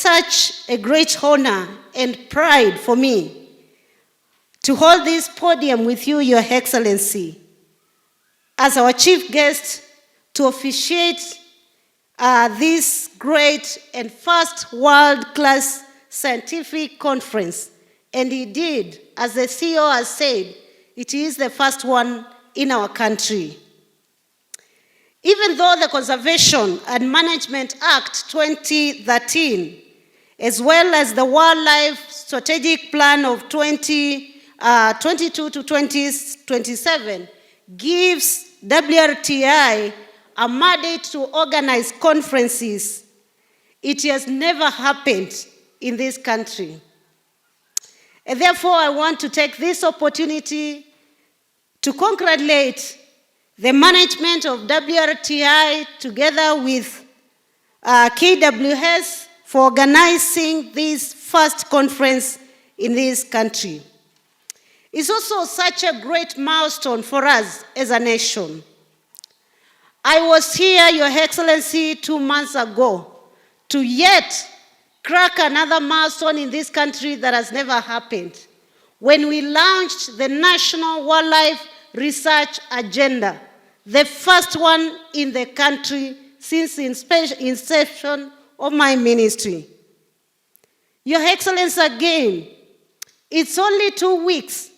such a great honor and pride for me to hold this podium with you, Your Excellency, as our chief guest to officiate this great and first world-class scientific conference. And indeed, as the CEO has said, it is the first one in our country. Even though the Conservation and Management Act 2013, as well as the Wildlife Strategic Plan of 2022 to 2027, gives WRTI a mandate to organize conferences, it has never happened in this country. And therefore, I want to take this opportunity to congratulate the management of WRTI together with KWS for organizing this first conference in this country. It's also such a great milestone for us as a nation. I was here, Your Excellency, 2 months ago to yet crack another milestone in this country that has never happened, when we launched the National Wildlife Research Agenda, the first one in the country since inception of my ministry. Your Excellency, again, it's only 2 weeks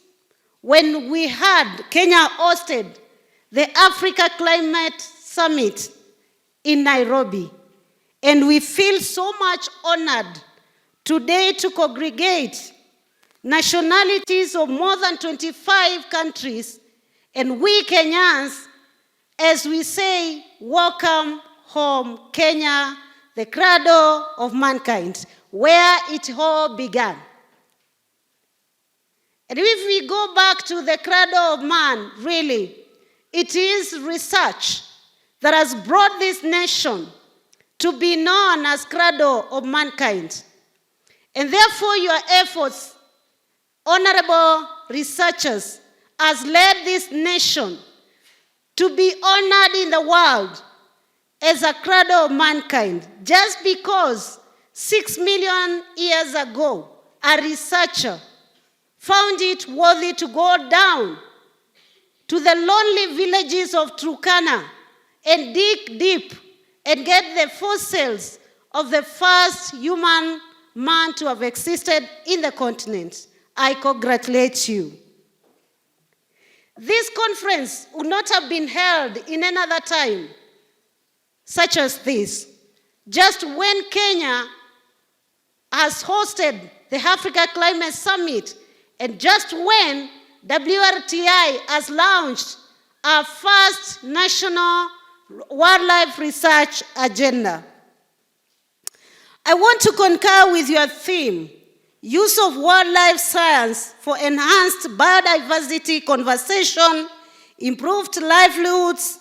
when we had Kenya hosted the Africa Climate Summit in Nairobi. And we feel so much honored today to congregate nationalities of more than 25 countries, and we Kenyans, as we say, welcome home, Kenya, the cradle of mankind, where it all began. And if we go back to the cradle of man, really, it is research that has brought this nation to be known as cradle of mankind. And therefore, your efforts, honorable researchers, has led this nation to be honored in the world as a cradle of mankind, just because 6 million years ago, a researcher found it worthy to go down to the lonely villages of Turkana and dig deep and get the fossils of the first human man to have existed in the continent. I congratulate you. This conference would not have been held in another time, such as this, just when Kenya has hosted the Africa Climate Summit, and just when WRTI has launched our first national wildlife research agenda. I want to concur with your theme, use of wildlife science for enhanced biodiversity conservation, improved livelihoods,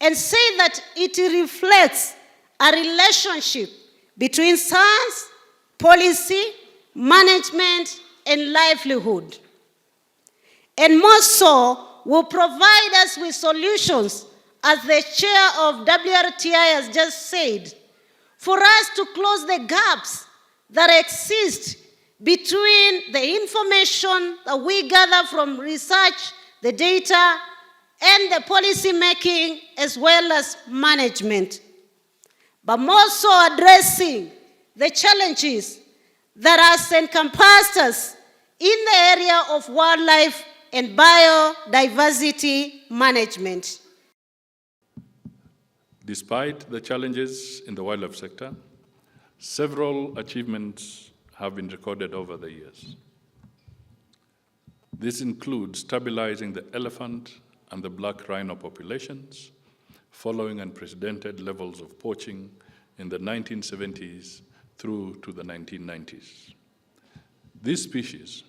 and say that it reflects a relationship between science, policy, management, and livelihood. And more so, will provide us with solutions, as the chair of WRTI has just said, for us to close the gaps that exist between the information that we gather from research, the data, and the policy making, as well as management. But more so addressing the challenges that has encompassed us in the area of wildlife and biodiversity management. Despite the challenges in the wildlife sector, several achievements have been recorded over the years. This includes stabilizing the elephant and the black rhino populations, following unprecedented levels of poaching in the 1970s through to the 1990s. These species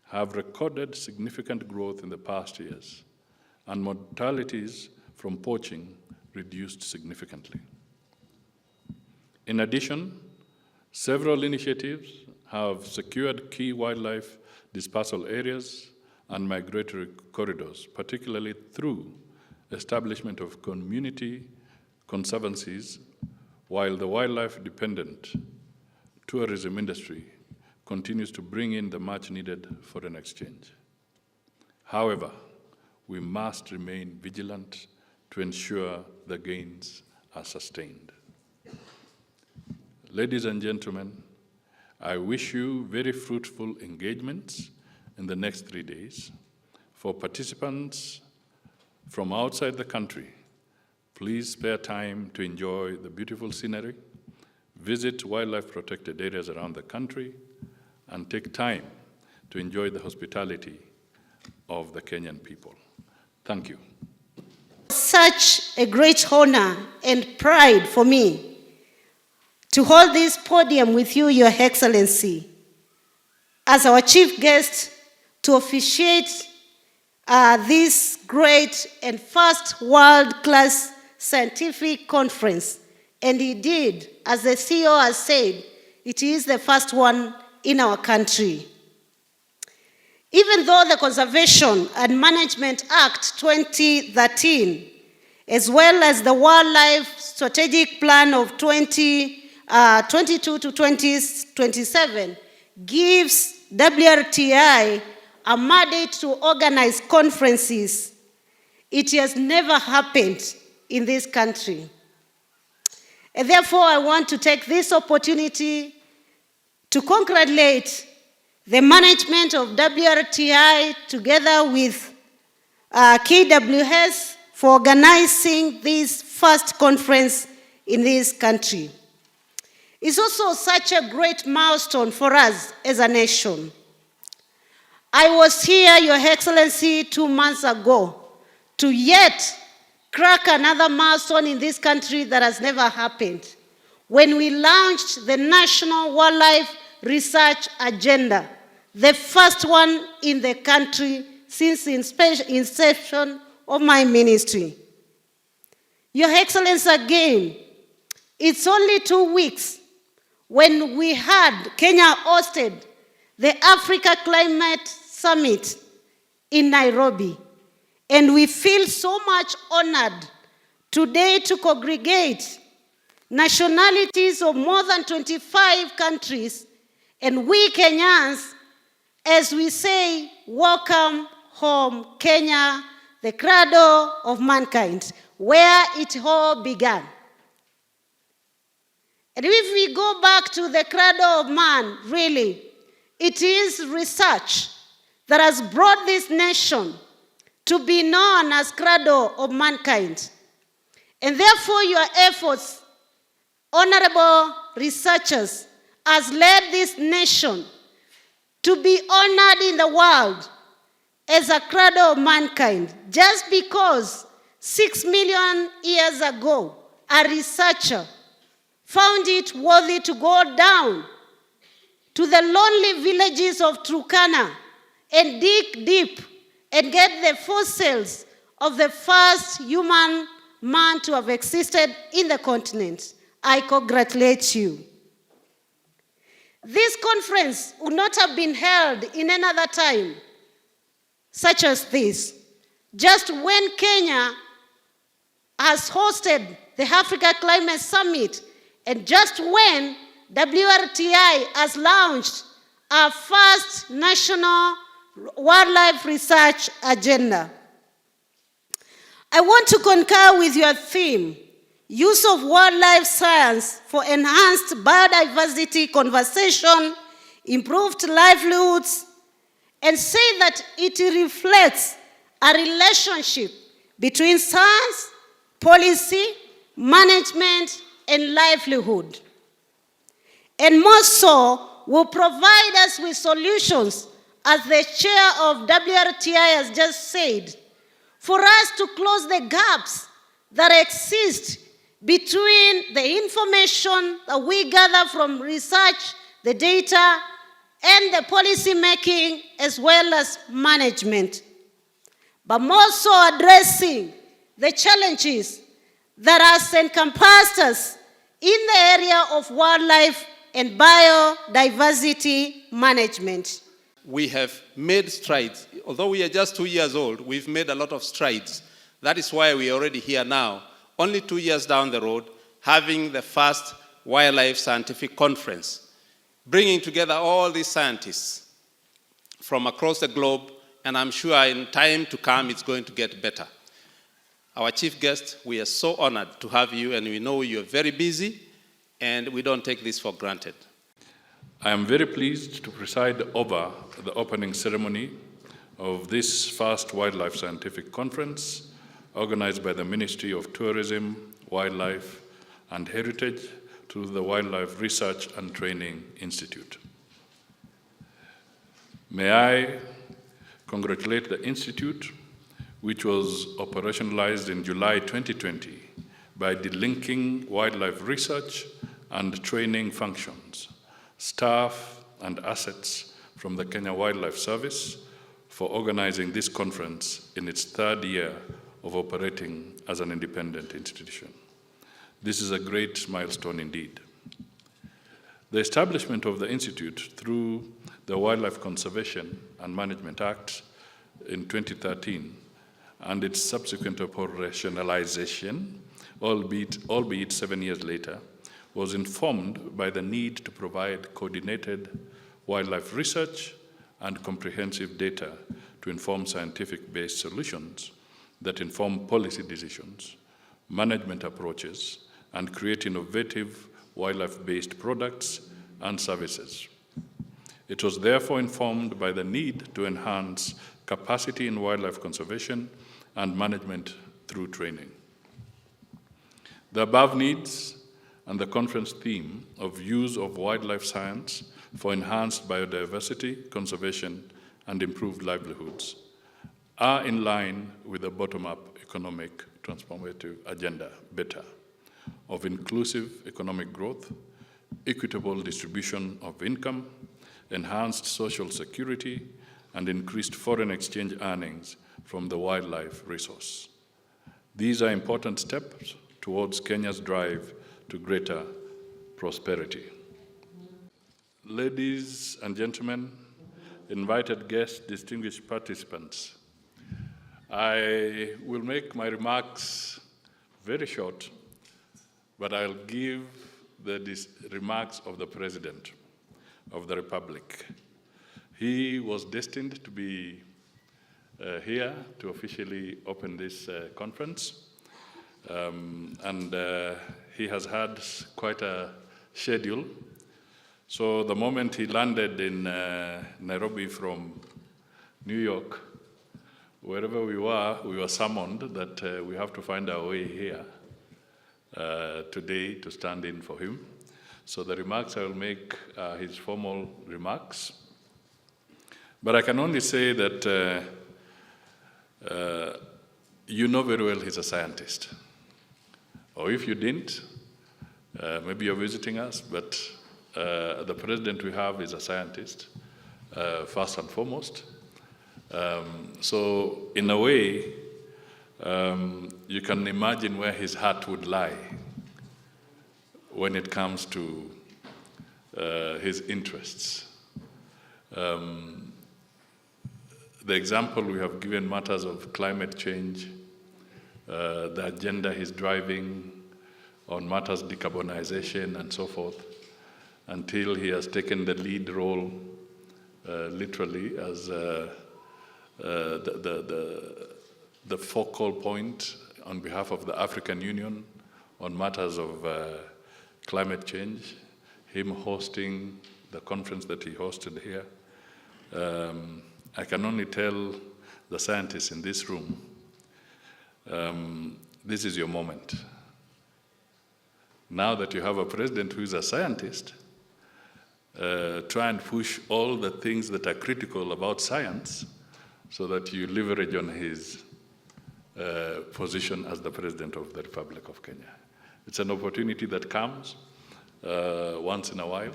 have recorded significant growth in the past years, and mortalities from poaching reduced significantly. In addition, several initiatives have secured key wildlife dispersal areas and migratory corridors, particularly through establishment of community conservancies, while the wildlife dependent tourism industry continues to bring in the much-needed foreign exchange. However, we must remain vigilant to ensure the gains are sustained. Ladies and gentlemen, I wish you very fruitful engagements in the next 3 days. For participants from outside the country, please spare time to enjoy the beautiful scenery, visit wildlife protected areas around the country, and take time to enjoy the hospitality of the Kenyan people. Thank you. Such a great honor and pride for me to hold this podium with you, Your Excellency, as our chief guest to officiate this great and first world-class scientific conference. And indeed, as the CEO has said, it is the first one in our country. Even though the Conservation and Management Act 2013, as well as the Wildlife Strategic Plan of 2022 to 2027, gives WRTI a mandate to organize conferences, it has never happened in this country. And therefore, I want to take this opportunity to congratulate the management of WRTI together with KWS for organizing this first conference in this country. It's also such a great milestone for us as a nation. I was here, Your Excellency, 2 months ago to yet crack another milestone in this country that has never happened, when we launched the National Wildlife Research Agenda, the first one in the country since the inception of my ministry. Your Excellency, again, it's only 2 weeks when we had Kenya hosted the Africa Climate Summit in Nairobi. And we feel so much honored today to congregate nationalities of more than 25 countries, and we Kenyans, as we say, welcome home, Kenya, the cradle of mankind, where it all began. And if we go back to the cradle of man, really, it is research that has brought this nation to be known as cradle of mankind. And therefore, your efforts, honorable researchers, has led this nation to be honored in the world as a cradle of mankind, just because 6 million years ago, a researcher found it worthy to go down to the lonely villages of Turkana and dig deep and get the fossils of the first human man to have existed in the continent. I congratulate you. This conference would not have been held in another time, such as this, just when Kenya has hosted the Africa Climate Summit, and just when WRTI has launched our first national wildlife research agenda. I want to concur with your theme, use of wildlife science for enhanced biodiversity conservation, improved livelihoods, and say that it reflects a relationship between science, policy, management, and livelihood. And more so, will provide us with solutions, as the chair of WRTI has just said, for us to close the gaps that exist between the information that we gather from research, the data, and the policy making, as well as management. But more so addressing the challenges that has encompassed us in the area of wildlife and biodiversity management. We have made strides. Although we are just 2 years old, we've made a lot of strides. That is why we are already here now, only 2 years down the road, having the first wildlife scientific conference. bringing together all these scientists from across the globe, and I'm sure in time to come it's going to get better. Our chief guest, we are so honored to have you, and we know you're very busy, and we don't take this for granted. I am very pleased to preside over the opening ceremony of this first Wildlife Scientific Conference organized by the Ministry of Tourism, Wildlife and Heritage through the Wildlife Research and Training Institute. May I congratulate the Institute, which was operationalized in July 2020 by delinking wildlife research and training functions, staff and assets from the Kenya Wildlife Service for organizing this conference in its third year of operating as an independent institution. This is a great milestone indeed. The establishment of the Institute through the Wildlife Conservation and Management Act in 2013 and its subsequent operationalization, albeit 7 years later, was informed by the need to provide coordinated wildlife research and comprehensive data to inform scientific-based solutions that inform policy decisions, management approaches, and create innovative wildlife-based products and services. It was therefore informed by the need to enhance capacity in wildlife conservation and management through training. The above needs and the conference theme of use of wildlife science for enhanced biodiversity, conservation, and improved livelihoods are in line with the bottom-up economic transformative agenda, BETA, of inclusive economic growth, equitable distribution of income, enhanced social security, and increased foreign exchange earnings from the wildlife resource. These are important steps towards Kenya's drive to greater prosperity. Ladies and gentlemen, invited guests, distinguished participants, I will make my remarks very short, but I'll give the remarks of the President of the Republic. He was destined to be here to officially open this conference, and he has had quite a schedule. So the moment he landed in Nairobi from New York, wherever we were summoned that we have to find our way here today to stand in for him. So the remarks I will make are his formal remarks. But I can only say that you know very well he's a scientist. Or if you didn't, maybe you're visiting us, but the president we have is a scientist, first and foremost. So in a way, you can imagine where his heart would lie when it comes to his interests. The example we have given matters of climate change, the agenda he's driving on matters decarbonization and so forth, until he has taken the lead role, literally, as the focal point on behalf of the African Union on matters of climate change, him hosting the conference that he hosted here. I can only tell the scientists in this room, this is your moment. Now that you have a president who is a scientist, try and push all the things that are critical about science so that you leverage on his position as the President of the Republic of Kenya. It's an opportunity that comes once in a while,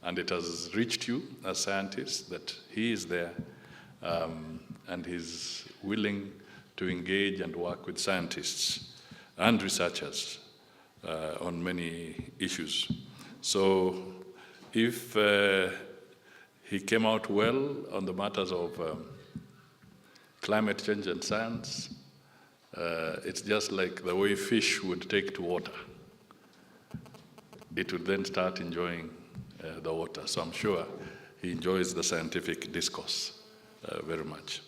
and it has reached you as scientists that he is there and he's willing to engage and work with scientists and researchers on many issues. So if he came out well on the matters of climate change and science, it's just like the way fish would take to water. It would then start enjoying the water. So I'm sure he enjoys the scientific discourse very much.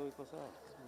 Iko sawa.